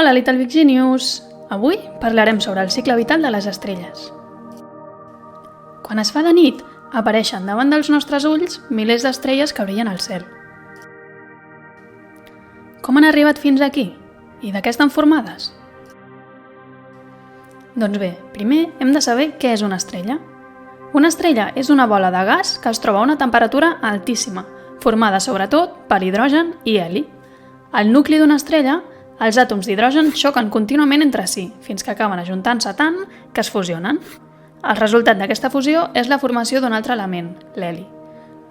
Hola, Little Big Genius! Avui parlarem sobre el cicle vital de les estrelles. Quan es fa de nit, apareixen davant dels nostres ulls milers d'estrelles que brillen al cel. Com han arribat fins aquí? I de què estan formades? Doncs bé, primer hem de saber què és una estrella. Una estrella és una bola de gas que es troba a una temperatura altíssima, formada sobretot per hidrogen i heli. Al nucli d'una estrella, els àtoms d'hidrogen xoquen contínuament entre si, fins que acaben ajuntant-se tant que es fusionen. El resultat d'aquesta fusió és la formació d'un altre element, l'heli.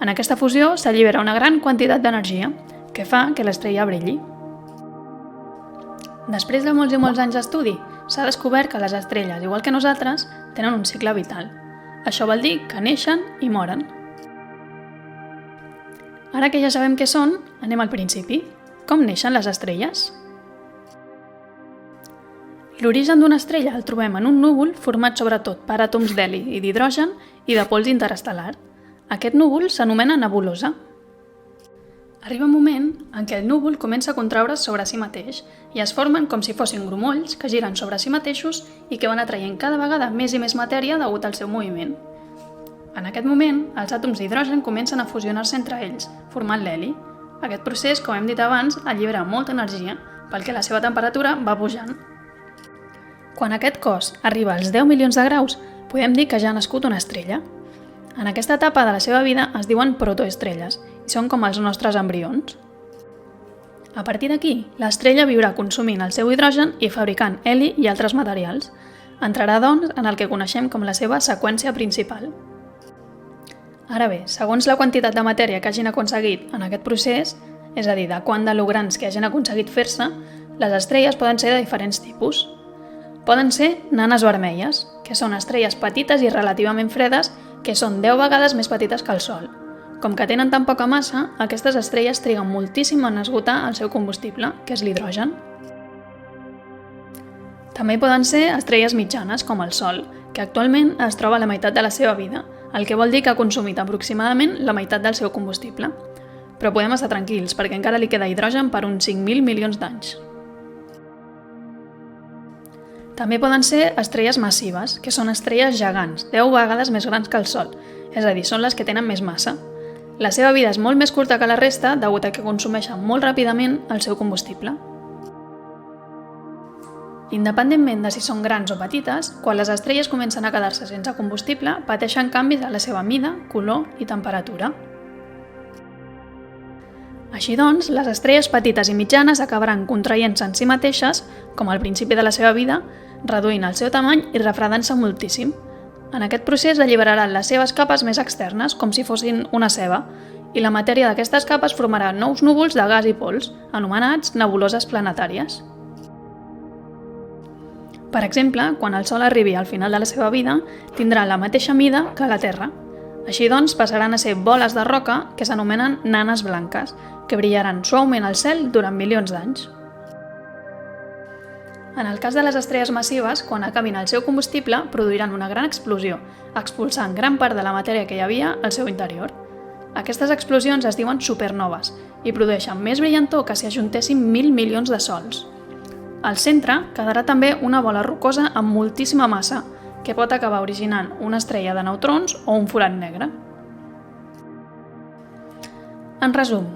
En aquesta fusió s'allibera una gran quantitat d'energia, que fa que l'estrella brilli. Després de molts i molts anys d'estudi, s'ha descobert que les estrelles, igual que nosaltres, tenen un cicle vital. Això vol dir que neixen i moren. Ara que ja sabem què són, anem al principi. Com neixen les estrelles? L'origen d'una estrella el trobem en un núvol format sobretot per àtoms d'heli i d'hidrogen i de pols interestel·lar. Aquest núvol s'anomena nebulosa. Arriba un moment en què el núvol comença a contraure's sobre si mateix i es formen com si fossin grumolls que giren sobre si mateixos i que van atraient cada vegada més i més matèria degut al seu moviment. En aquest moment, els àtoms d'hidrogen comencen a fusionar-se entre ells, formant l'heli. Aquest procés, com hem dit abans, allibera molta energia, pel que la seva temperatura va pujant. Quan aquest cos arriba als 10 milions de graus, podem dir que ja ha nascut una estrella. En aquesta etapa de la seva vida es diuen protoestrelles i són com els nostres embrions. A partir d'aquí, l'estrella viurà consumint el seu hidrogen i fabricant heli i altres materials. Entrarà, doncs, en el que coneixem com la seva seqüència principal. Ara bé, segons la quantitat de matèria que hagin aconseguit en aquest procés, és a dir, de quant de lo grans que hagin aconseguit fer-se, les estrelles poden ser de diferents tipus. Poden ser nanes vermelles, que són estrelles petites i relativament fredes que són 10 vegades més petites que el Sol. Com que tenen tan poca massa, aquestes estrelles triguen moltíssim en esgotar el seu combustible, que és l'hidrogen. També poden ser estrelles mitjanes, com el Sol, que actualment es troba a la meitat de la seva vida, el que vol dir que ha consumit aproximadament la meitat del seu combustible. Però podem estar tranquils, perquè encara li queda hidrogen per uns 5.000 milions d'anys. També poden ser estrelles massives, que són estrelles gegants, 10 vegades més grans que el Sol, és a dir, són les que tenen més massa. La seva vida és molt més curta que la resta degut a que consumeixen molt ràpidament el seu combustible. Independentment de si són grans o petites, quan les estrelles comencen a quedar-se sense combustible, pateixen canvis a la seva mida, color i temperatura. Així doncs, les estrelles petites i mitjanes acabaran contraient-se en si mateixes, com al principi de la seva vida, reduint el seu tamany i refredant-se moltíssim. En aquest procés alliberaran les seves capes més externes, com si fossin una ceba, i la matèria d'aquestes capes formarà nous núvols de gas i pols, anomenats nebuloses planetàries. Per exemple, quan el Sol arribi al final de la seva vida, tindrà la mateixa mida que la Terra. Així doncs, passaran a ser boles de roca que s'anomenen nanes blanques, que brillaran suaument al cel durant milions d'anys. En el cas de les estrelles massives, quan acabin el seu combustible, produiran una gran explosió, expulsant gran part de la matèria que hi havia al seu interior. Aquestes explosions es diuen supernoves i produeixen més brillantor que si ajuntessin 1.000 milions de sols. Al centre quedarà també una bola rocosa amb moltíssima massa, que pot acabar originant una estrella de neutrons o un forat negre. En resum,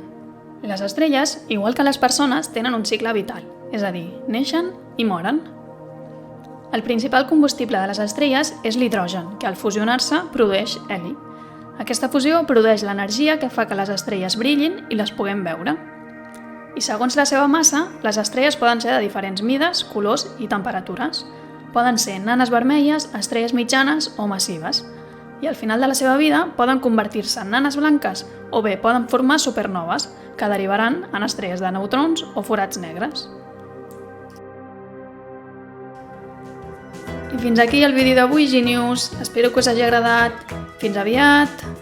les estrelles, igual que les persones, tenen un cicle vital, és a dir, neixen i moren. El principal combustible de les estrelles és l'hidrogen, que al fusionar-se produeix heli. Aquesta fusió produeix l'energia que fa que les estrelles brillin i les puguem veure. I segons la seva massa, les estrelles poden ser de diferents mides, colors i temperatures. Poden ser nanes vermelles, estrelles mitjanes o massives. I al final de la seva vida poden convertir-se en nanes blanques o bé poden formar supernoves, que derivaran en estrelles de neutrons o forats negres. I fins aquí el vídeo d'avui, Genius. Espero que us hagi agradat. Fins aviat!